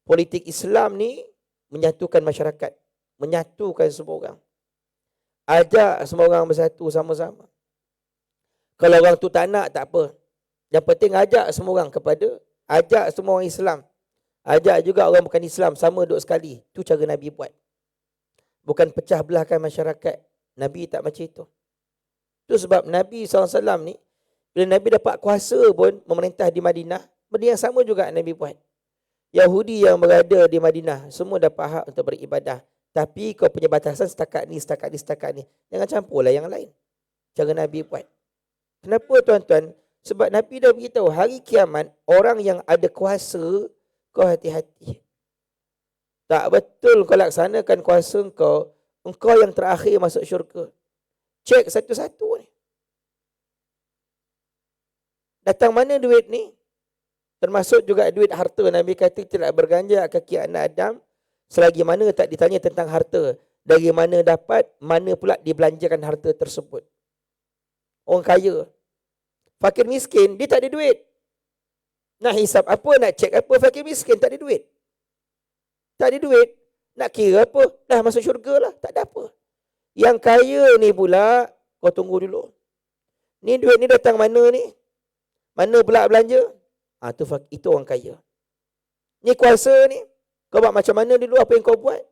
Politik Islam ni menyatukan masyarakat. Menyatukan semua orang. Ajak semua orang bersatu sama-sama. Kalau orang tu tak nak, tak apa. Yang penting ajak semua orang ajak semua orang Islam. Ajak juga orang bukan Islam, sama duduk sekali. Itu cara Nabi buat. Bukan pecah belahkan masyarakat. Nabi tak macam itu. Itu sebab Nabi SAW ni, bila Nabi dapat kuasa pun memerintah di Madinah, benda yang sama juga Nabi buat. Yahudi yang berada di Madinah, semua dapat hak untuk beribadah. Tapi kau punya batasan setakat ni, setakat ni, setakat ni. Jangan campurlah yang lain. Cara Nabi buat. Kenapa tuan-tuan? Sebab Nabi dah beritahu, hari kiamat, orang yang ada kuasa, kau hati-hati. Tak betul kau laksanakan kuasa engkau yang terakhir masuk syurga. Cek satu-satu ni. Datang mana duit ni? Termasuk juga duit harta. Nabi kata tidak berganjak kaki anak Adam selagi mana tak ditanya tentang harta. Dari mana dapat, mana pula dibelanjakan harta tersebut. Orang kaya. Fakir miskin, dia tak ada duit. Nak hisap apa, nak cek apa, fakir miskin tak ada duit. Tak ada duit, nak kira apa? Dah masuk syurga lah, tak ada apa. Yang kaya ni pula, kau tunggu dulu. Ni duit ni datang mana ni? Mana pula belanja? Itu orang kaya. Ni kuasa ni, kau buat macam mana dulu, apa yang kau buat?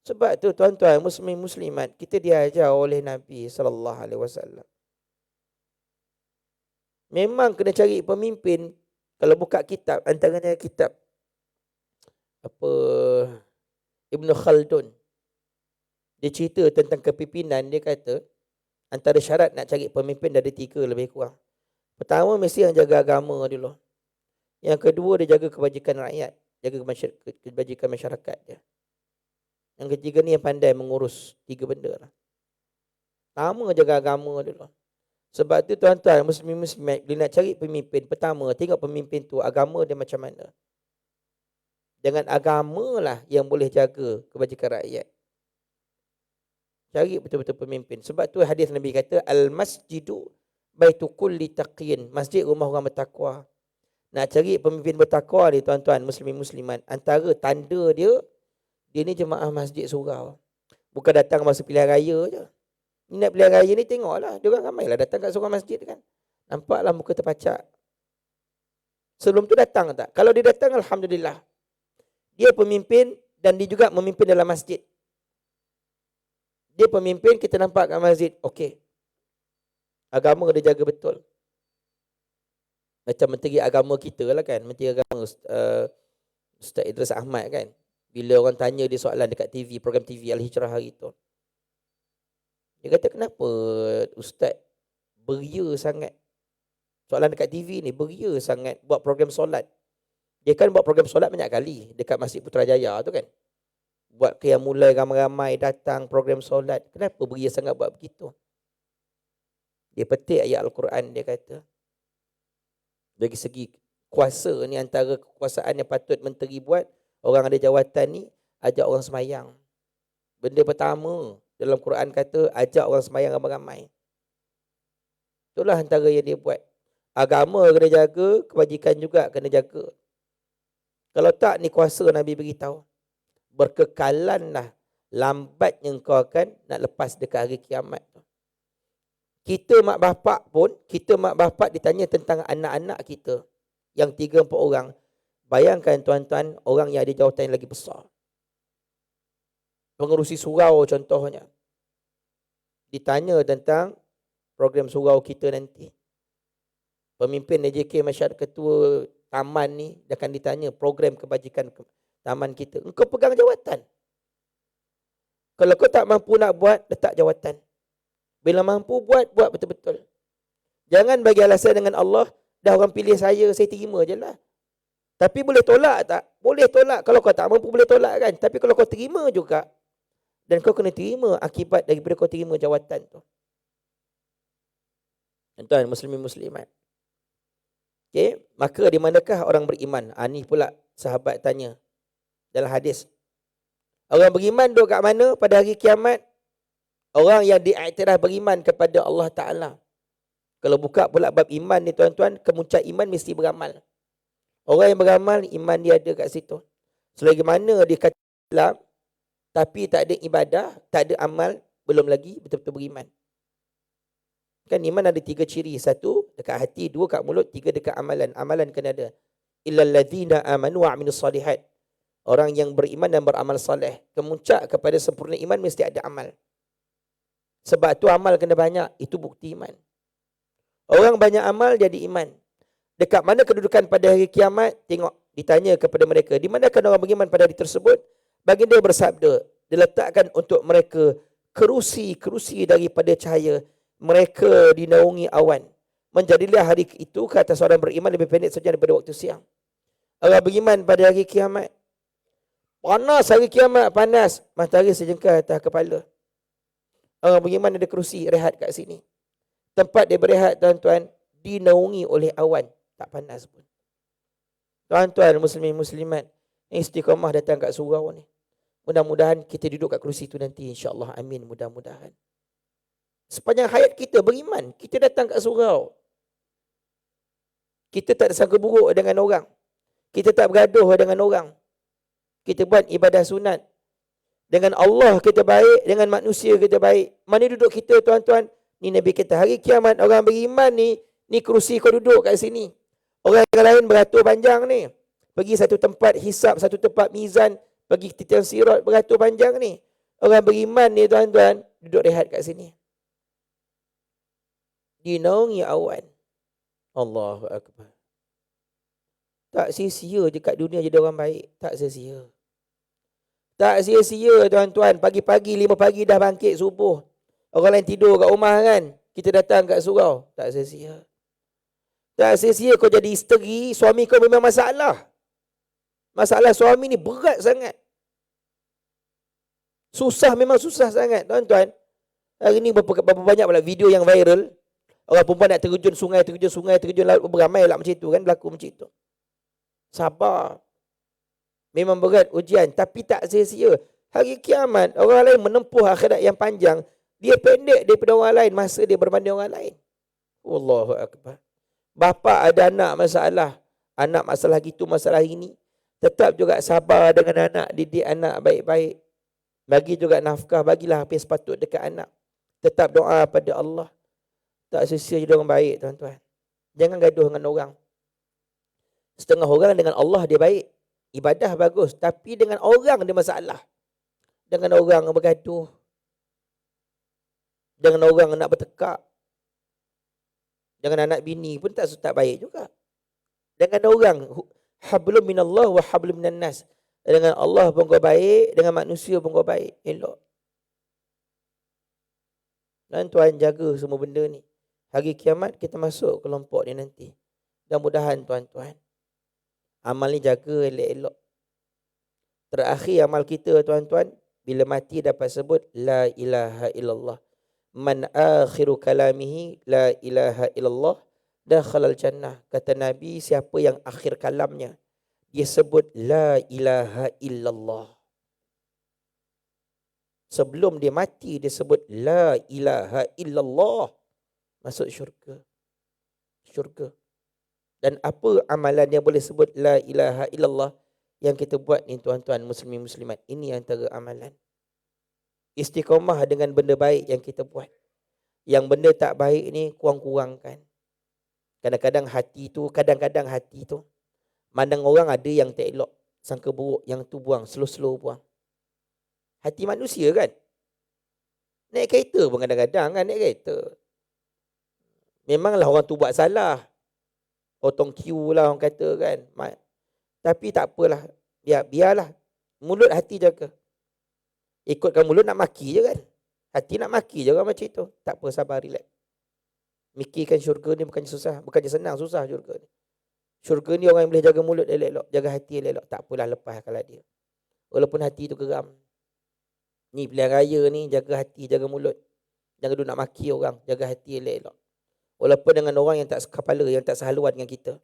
Sebab tu tuan-tuan, muslimin muslimat, kita diajar oleh Nabi SAW. Memang kena cari pemimpin. Kalau buka kitab, antaranya kitab Ibn Khaldun. Dia cerita tentang kepimpinan. Dia kata antara syarat nak cari pemimpin ada 3 lebih kurang. Pertama, mesti yang jaga agama dulu. Yang kedua, dia jaga kebajikan rakyat, jaga kebajikan masyarakat dia. Yang ketiga ni yang pandai mengurus 3 benda lah. Pertama, jaga agama dulu. Sebab tu tuan-tuan, muslim-muslimat, bila nak cari pemimpin, pertama, tengok pemimpin tu agama dia macam mana. Dengan agama lah yang boleh jaga kebajikan rakyat. Cari betul-betul pemimpin. Sebab tu hadis Nabi kata, Al-masjidu baitu kulli taqin. Masjid rumah orang bertakwa. Nak cari pemimpin bertakwa ni tuan-tuan, muslim-muslimat, antara tanda dia ni jemaah masjid surau. Bukan datang masa pilihan raya je. Ni nak pilihan raya ni tengoklah, dia orang ramailah datang kat surau masjid kan. Nampaklah muka terpacak. Sebelum tu datang tak? Kalau dia datang, alhamdulillah. Dia pemimpin dan dia juga memimpin dalam masjid. Dia pemimpin, kita nampak kat masjid, okey. Agama dia jaga betul. Macam menteri agama kita lah kan. Menteri agama Ustaz Idris Ahmad kan. Bila orang tanya dia soalan dekat TV, program TV Al-Hijrah hari tu. Dia kata, kenapa Ustaz beria sangat? Soalan dekat TV ni, beria sangat buat program solat. Dia kan buat program solat banyak kali dekat Masjid Putrajaya tu kan. Buat qiyam mulai ramai-ramai datang program solat. Kenapa beria sangat buat begitu? Dia petik ayat Al-Quran, dia kata. Dari segi kuasa ni, antara kekuasaan yang patut menteri buat, orang ada jawatan ni, ajak orang semayang. Benda pertama dalam Quran kata, ajak orang semayang ramai-ramai. Itulah antara yang dia buat. Agama kena jaga, kebajikan juga kena jaga. Kalau tak, ni kuasa Nabi beritahu. Berkekalanlah, lambatnya engkau akan nak lepas dekat hari kiamat. Kita mak bapak ditanya tentang anak-anak kita yang 3-4 orang. Bayangkan tuan-tuan, orang yang ada jawatan yang lagi besar. Pengerusi surau contohnya. Ditanya tentang program surau kita nanti. Pemimpin AJK Masyarakat, ketua taman ni, dia akan ditanya program kebajikan taman kita. Engkau pegang jawatan. Kalau kau tak mampu nak buat, letak jawatan. Bila mampu buat betul-betul. Jangan bagi alasan dengan Allah, dah orang pilih saya terima je lah. Tapi boleh tolak tak? Boleh tolak. Kalau kau tak mampu boleh tolak kan. Tapi kalau kau terima juga, dan kau kena terima akibat daripada kau terima jawatan tu. Tuan muslimin muslimat. Okay. Maka di manakah orang beriman? Ni pula sahabat tanya dalam hadis. Orang beriman duduk kat mana pada hari kiamat? Orang yang diiktiraf beriman kepada Allah Ta'ala. Kalau buka pula bab iman ni tuan-tuan, kemuncak iman mesti beramal. Orang yang beramal, iman dia ada kat situ. Selagi mana dia kata Islam, tapi tak ada ibadah, tak ada amal, belum lagi betul-betul beriman. Kan iman ada 3 ciri. 1 dekat hati, 2 kat mulut, 3 dekat amalan. Amalan kena ada. Illal ladzina amanu wa amilus solihat. Orang yang beriman dan beramal soleh. Kemuncak kepada sempurna iman mesti ada amal. Sebab tu amal kena banyak. Itu bukti iman. Orang banyak amal jadi iman. Dekat mana kedudukan pada hari kiamat? Tengok, ditanya kepada mereka, di manakah orang beriman pada hari tersebut? Baginda bersabda, diletakkan untuk mereka kerusi-kerusi daripada cahaya. Mereka dinaungi awan. Menjadilah hari itu kata seorang beriman lebih pendek saja daripada waktu siang. Orang beriman pada hari kiamat. Panas hari kiamat, panas. Matahari sejengkal atas kepala. Orang beriman ada kerusi, rehat kat sini. Tempat dia berehat, tuan-tuan, dinaungi oleh awan. Tak panas pun. Tuan-tuan, muslimin muslimat, istiqamah datang kat surau ni. Mudah-mudahan kita duduk kat kerusi tu nanti, insya-Allah. Amin, mudah-mudahan. Sepanjang hayat kita beriman, kita datang kat surau. Kita tak sangka buruk dengan orang. Kita tak bergaduh dengan orang. Kita buat ibadah sunat. Dengan Allah kita baik, dengan manusia kita baik. Mana duduk kita, tuan-tuan? Ni Nabi kata, hari kiamat orang beriman ni kerusi kau duduk kat sini. Orang yang lain beratur panjang ni. Pergi satu tempat hisap, satu tempat mizan, pergi titian sirat beratur panjang ni. Orang beriman ni, tuan-tuan, duduk rehat kat sini. Dinaungi awan. Allahu Akbar. Tak sia-sia je kat dunia jadi orang baik. Tak sia-sia. Tak sia-sia, tuan-tuan. Pagi-pagi, 5 pagi dah bangkit subuh. Orang lain tidur kat rumah kan. Kita datang kat surau. Tak sia-sia. Tak sia-sia kau jadi isteri, suami kau memang masalah. Masalah suami ni berat sangat. Susah, memang susah sangat, tuan-tuan. Hari ni berapa banyak pula video yang viral. Orang perempuan nak terjun sungai, terjun laut. Beramai lah macam tu kan, berlaku macam tu. Sabar. Memang berat ujian, tapi tak sia-sia. Hari kiamat, orang lain menempuh akhirat yang panjang. Dia pendek daripada orang lain, masa dia berbanding orang lain. Allahu Akbar. Bapa ada anak masalah. Anak masalah gitu, masalah ini. Tetap juga sabar dengan anak, didik anak baik-baik. Bagi juga nafkah, bagilah apa yang sepatut dekat anak. Tetap doa pada Allah. Tak sia-sia jadi orang baik, tuan-tuan. Jangan gaduh dengan orang. Setengah orang dengan Allah dia baik. Ibadah bagus. Tapi dengan orang dia masalah. Dengan orang bergaduh. Dengan orang nak bertekak. Dengan anak bini pun tak baik juga. Dengan orang. Hablum minallah wa hablum minan nas. Dengan Allah pun kau baik. Dengan manusia pun kau baik. Elok. Dan tuan jaga semua benda ni. Hari kiamat kita masuk kelompok ni nanti. Mudah-mudahan tuan-tuan. Amal ni jaga elok-elok. Terakhir amal kita, tuan-tuan, bila mati dapat sebut la ilaha illallah. Man akhiru kalamihi la ilaha illallah dakhalal jannah. Kata Nabi, siapa yang akhir kalamnya dia sebut la ilaha illallah. Sebelum dia mati dia sebut la ilaha illallah, masuk syurga. Syurga. Dan apa amalan yang boleh sebut la ilaha illallah yang kita buat ni, tuan-tuan muslimin muslimat? Ini antara amalan. Istiqamah dengan benda baik yang kita buat. Yang benda tak baik ni kurang-kurangkan. Kadang-kadang hati tu mandang orang ada yang tak elok, sangka buruk, yang tu buang, slow-slow buang. Hati manusia kan. Naik kereta pun kadang-kadang kan, naik kereta. Memanglah orang tu buat salah. Potong queue lah orang kata kan. Tapi tak apalah. Biarlah. Mulut hati jaga. Ikutkan mulut nak maki je kan. Hati nak maki je kan macam itu. Tak apa, sabar, relax. Mikirkan syurga ni bukannya susah. Bukannya senang, susah syurga ni. Syurga ni orang yang boleh jaga mulut elok-elok. Jaga hati elok-elok. Tak apalah, lepaskanlah dia. Walaupun hati tu geram. Ni pilihan raya ni, jaga hati, jaga mulut. Jangan duduk nak maki orang. Jaga hati elok-elok. Walaupun dengan orang yang tak sekepala, yang tak sehaluan dengan kita.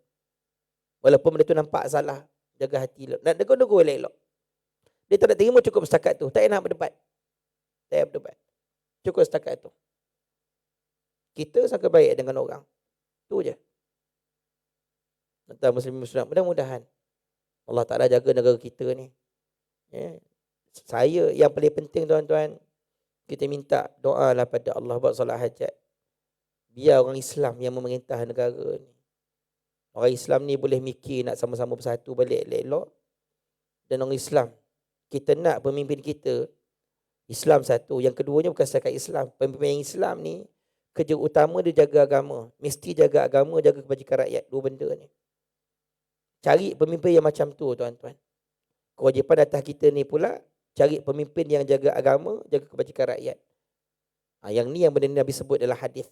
Walaupun benda tu nampak salah, jaga hati. Nak nego-nego elok-elok. Dia tak nak terima, cukup setakat tu. Tak nak berdebat. Tak payah berdebat. Cukup setakat tu. Kita sangka baik dengan orang. Tu je. Tuan muslim-muslimat, mudah-mudahan Allah Ta'ala jaga negara kita ni. Ya. Saya yang paling penting, tuan-tuan, Kita minta doa lah pada Allah buat solat hajat. Biar orang Islam yang memerintah negara ni. Orang Islam ni boleh mikir nak sama-sama bersatu balik elok-elok. Dan orang Islam, kita nak pemimpin kita Islam satu. Yang keduanya bukan setakat Islam. Pemimpin Islam ni, kerja utama dia jaga agama. Mesti jaga agama, jaga kebajikan rakyat. Dua benda ni. Cari pemimpin yang macam tu, tuan-tuan. Kewajipan atas kita ni pula, cari pemimpin yang jaga agama, jaga kebajikan rakyat. Yang ni yang benda Nabi sebut dalam hadis.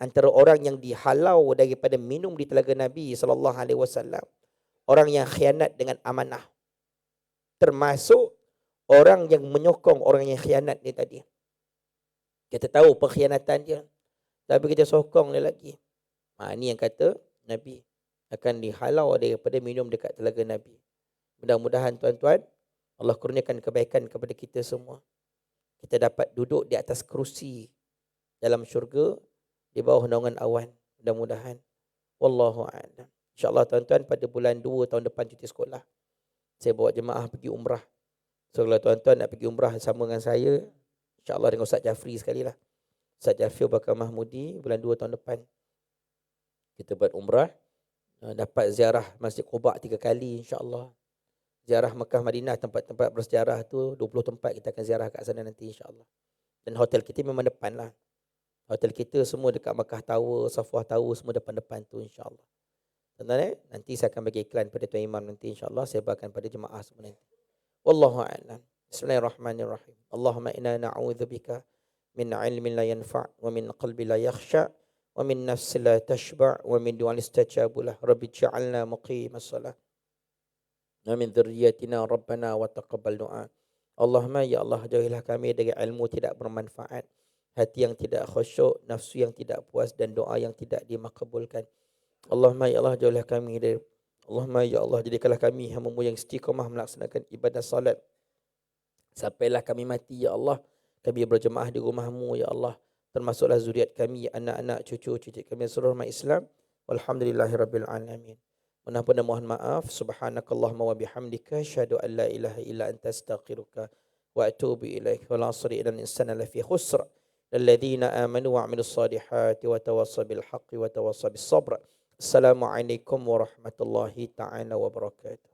Antara orang yang dihalau daripada minum di telaga Nabi SAW, orang yang khianat dengan amanah. Termasuk orang yang menyokong orang yang khianat ni tadi. Kita tahu pengkhianatan dia, tapi kita sokong dia lagi. Ni yang kata Nabi akan dihalau daripada minum dekat telaga Nabi. Mudah-mudahan tuan-tuan, Allah kurniakan kebaikan kepada kita semua. Kita dapat duduk di atas kerusi dalam syurga, di bawah naungan awan. Mudah-mudahan. Wallahu a'lam. InsyaAllah tuan-tuan, pada bulan 2 tahun depan cuti sekolah, saya bawa jemaah pergi umrah. So kalau tuan-tuan nak pergi umrah sama dengan saya, InsyaAllah dengan Ustaz Jafri sekali lah. Ustaz Jafri Bakar Mahmudi, bulan 2 tahun depan. Kita buat umrah. Dapat ziarah Masjid Quba 3 kali insyaAllah. Ziarah Mekah Madinah, tempat-tempat bersejarah tu 20 tempat kita akan ziarah kat sana nanti insyaAllah. Dan hotel kita memang depan lah. Hotel kita semua dekat Mekah Tower, Safwah Tower, semua depan-depan tu insyaAllah. Tuan-tuan, nanti saya akan bagi iklan pada Tuan Imam nanti insyaAllah. Saya bagikan pada jemaah semua nanti. Wallahu a'lam. Bismillahirrahmanirrahim. Allahumma inna na'udzubika min ilmin la yanfa' wa min qalbi la yakhsha' wa min nafsi la tashba' wa min du'an istajabulah. Rabbi ja'alna muqimas salah wa min dhurriyyatina rabbana wa taqabbal du'a. Allahumma ya Allah, jauhilah kami dari ilmu tidak bermanfaat, hati yang tidak khusyuk, nafsu yang tidak puas, dan doa yang tidak dimakbulkan. Allahumma ya Allah, jauhilah kami dari Allahumma ya Allah, jadikanlah kami hamba-Mu yang istiqamah melaksanakan ibadah salat sampailah kami mati ya Allah. Kami berjemaah di rumah-Mu ya Allah, termasuklah zuriat kami, anak-anak, cucu-cucu kami seluruh umat Islam. Walhamdulillahirabbil alamin. Mohon maaf. Subhanakallahumma wa bihamdika asyhadu an la ilaha illa anta astaghfiruka wa atubu ilaik. Wal 'asri innal insana lafi khusr. Alladzina amanu wa 'amilus solihati wa tawassaw bil haqqi wa tawassaw bis sabr. Assalamualaikum warahmatullahi taala wabarakatuh.